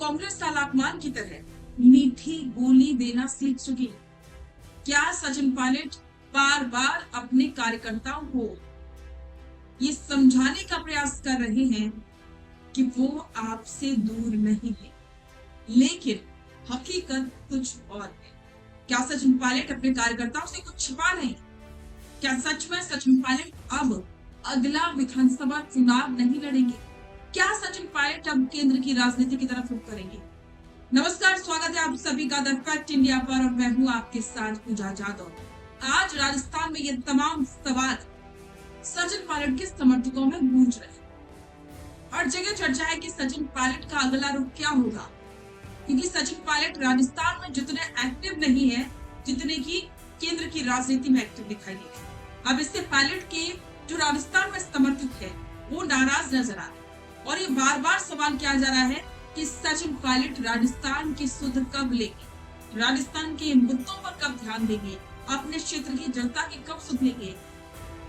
कांग्रेस चालाकमान की तरह मीठी गोली देना सीख चुकी है। क्या सचिन पायलट बार बार अपने कार्यकर्ताओं को ये समझाने का प्रयास कर रहे हैं कि वो आपसे दूर नहीं है, लेकिन हकीकत कुछ और है। क्या सचिन पायलट अपने कार्यकर्ताओं से कुछ छिपा नहीं? क्या सच में सचिन पायलट अब अगला विधानसभा चुनाव नहीं लड़ेंगे? क्या सचिन पायलट अब केंद्र की राजनीति की तरफ रुख करेंगे? नमस्कार, स्वागत है आप सभी का द फैक्ट इंडिया पर और मैं हूं आपके साथ पूजा जादव। आज राजस्थान में ये तमाम सवाल सचिन पायलट के समर्थकों में गूंज रहे हैं। हर जगह चर्चा है कि सचिन पायलट का अगला रुख क्या होगा, क्योंकि सचिन पायलट राजस्थान में जितने एक्टिव नहीं है जितने की केंद्र की राजनीति में एक्टिव दिखाई दे रहे। अब इससे पायलट के जो राजस्थान में समर्थक है वो नाराज नजर आ रहे और ये बार बार सवाल किया जा रहा है कि सचिन पायलट राजस्थान की सुध कब लेंगे, राजस्थान के मुद्दों पर कब ध्यान देंगे, अपने क्षेत्र की जनता की कब सुध लेंगे।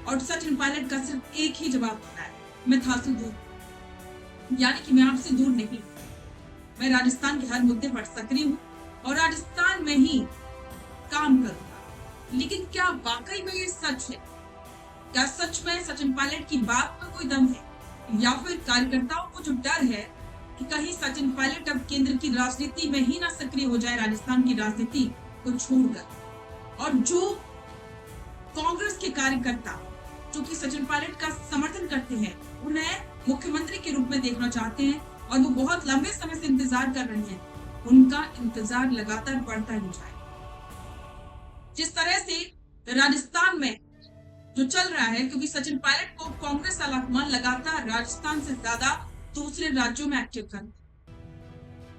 और सचिन पायलट का सिर्फ एक ही जवाब होता है, मैं था से दूर, यानी कि मैं आपसे दूर नहीं, मैं राजस्थान के हर मुद्दे पर सक्रिय हूँ और राजस्थान में ही काम करूंगा। लेकिन क्या वाकई में ये सच है? क्या सच में सचिन पायलट की बात में कोई दम है, या फिर कार्यकर्ताओं को जो डर है कि कहीं सचिन पायलट अब केंद्र की राजनीति में ही ना सक्रिय हो जाए, राजस्थान की राजनीति को छोड़कर। और जो कांग्रेस के कार्यकर्ता जो कि सचिन पायलट का समर्थन करते हैं, उन्हें मुख्यमंत्री के रूप में देखना चाहते हैं और वो बहुत लंबे समय से इंतजार कर रहे हैं, उनका इंतजार लगातार बढ़ता ही जाए। जिस तरह से राजस्थान में जो चल रहा है, क्योंकि सचिन पायलट को कांग्रेस चालाकमान लगातार राजस्थान से ज्यादा दूसरे राज्यों में एक्टिव कर,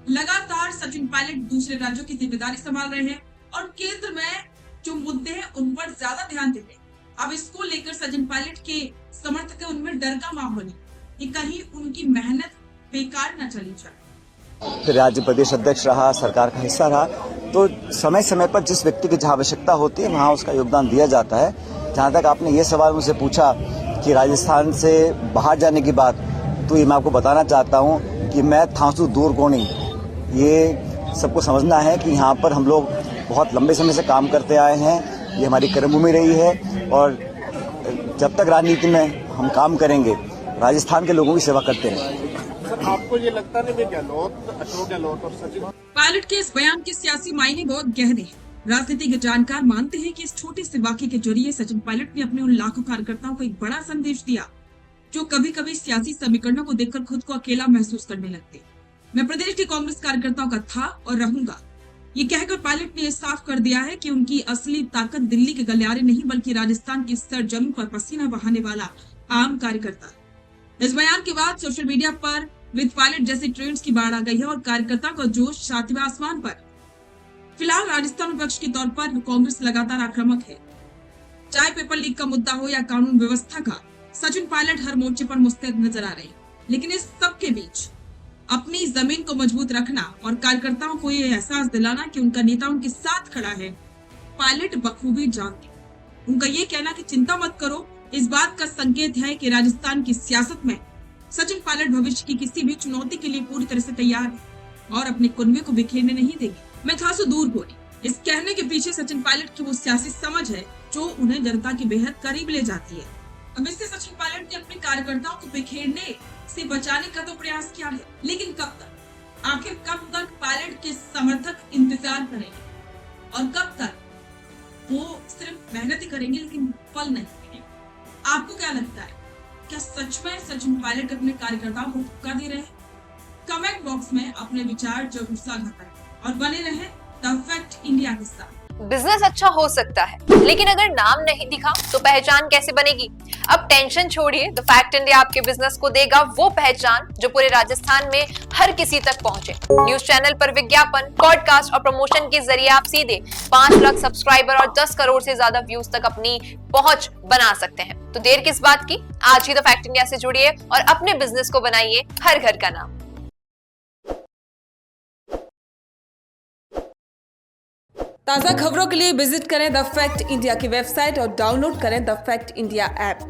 लगातार सचिन पायलट दूसरे राज्यों की जिम्मेदारी संभाल रहे हैं और केंद्र में जो मुद्दे हैं उन पर ज्यादा ध्यान दे रहे हैं। अब इसको लेकर सचिन पायलट के समर्थक है, उनमें डर का माहौल है कि कहीं उनकी मेहनत बेकार न चली जाए। फिर राज्य प्रदेश अध्यक्ष रहा, सरकार का हिस्सा रहा, तो समय समय पर जिस व्यक्ति की जहाँ आवश्यकता होती है वहाँ उसका योगदान दिया जाता है। जहाँ तक आपने ये सवाल मुझसे पूछा कि राजस्थान से बाहर जाने की बात, तो ये मैं आपको बताना चाहता हूँ कि मैं था से दूर को नहीं। ये सबको समझना है कि यहाँ पर हम लोग बहुत लंबे समय से काम करते आए हैं, ये हमारी कर्मभूमि रही है और जब तक राजनीति में हम काम करेंगे राजस्थान के लोगों की सेवा करते रहेंगे। सर, आपको ये लगता नहीं कि अशोक गहलोत और सचिन पायलट के इस बयान के सियासी मायने बहुत गहरे हैं। राजनीतिक जानकार मानते हैं कि इस छोटे से वाक्य के जरिए सचिन पायलट ने अपने उन लाखों कार्यकर्ताओं को एक बड़ा संदेश दिया जो कभी कभी सियासी समीकरणों को देखकर खुद को अकेला महसूस करने लगते। मैं प्रदेश के कांग्रेस कार्यकर्ताओं का था और रहूंगा, ये कहकर पायलट ने साफ कर दिया है कि उनकी असली ताकत दिल्ली के गलियारे नहीं बल्कि राजस्थान की सरजमीं पर पसीना बहाने वाला आम कार्यकर्ता। इस बयान के बाद सोशल मीडिया पर विद पायलट जैसे ट्रेंड्स की बाढ़ आ गई है और कार्यकर्ताओं का जोश सातवें आसमान पर। फिलहाल राजस्थान विपक्ष के तौर पर कांग्रेस लगातार आक्रामक है। चाहे पेपर लीक का मुद्दा हो या कानून व्यवस्था का, सचिन पायलट हर मोर्चे पर मुस्तैद नजर आ रहे हैं। लेकिन इस सब के बीच अपनी जमीन को मजबूत रखना और कार्यकर्ताओं को ये एहसास दिलाना कि उनका नेता उनके साथ खड़ा है, पायलट बखूबी जानते हैं। उनका ये कहना कि चिंता मत करो, इस बात का संकेत है कि राजस्थान की सियासत में सचिन पायलट भविष्य की किसी भी चुनौती के लिए पूरी तरह से तैयार है और अपने कुनबे को बिखेरने नहीं देंगे। मैं था सो दूर को नहीं, इस कहने के पीछे सचिन पायलट की वो सियासी समझ है जो उन्हें जनता के बेहद करीब ले जाती है। अब इससे सचिन पायलट ने अपने कार्यकर्ताओं को बिखेरने से बचाने का तो प्रयास किया है, लेकिन कब तक? आखिर कब तक पायलट के समर्थक इंतजार करेंगे और कब तक वो सिर्फ मेहनत ही करेंगे लेकिन फल नहीं मिलेंगे? आपको क्या लगता है? क्या सच में सचिन पायलट अपने कार्यकर्ताओं को धोखा दे रहे हैं? कमेंट बॉक्स में अपने विचार जरूर साझा करें और बने रहें द फैक्ट इंडिया के साथ। बिजनेस अच्छा हो सकता है, लेकिन अगर नाम नहीं दिखा तो पहचान कैसे बनेगी? अब टेंशन छोड़िए, द फैक्ट इंडिया आपके बिजनेस को देगा वो पहचान जो पूरे राजस्थान में हर किसी तक पहुंचे। न्यूज चैनल पर विज्ञापन, पॉडकास्ट और प्रमोशन के जरिए आप सीधे 5 लाख सब्सक्राइबर और 10 करोड़ से ज्यादा व्यूज तक अपनी पहुंच बना सकते हैं। तो देर किस बात की, आज ही द फैक्ट इंडिया से जुड़िए और अपने बिजनेस को बनाइए हर घर का नाम। ताज़ा खबरों के लिए विजिट करें द फैक्ट इंडिया की वेबसाइट और डाउनलोड करें द फैक्ट इंडिया ऐप।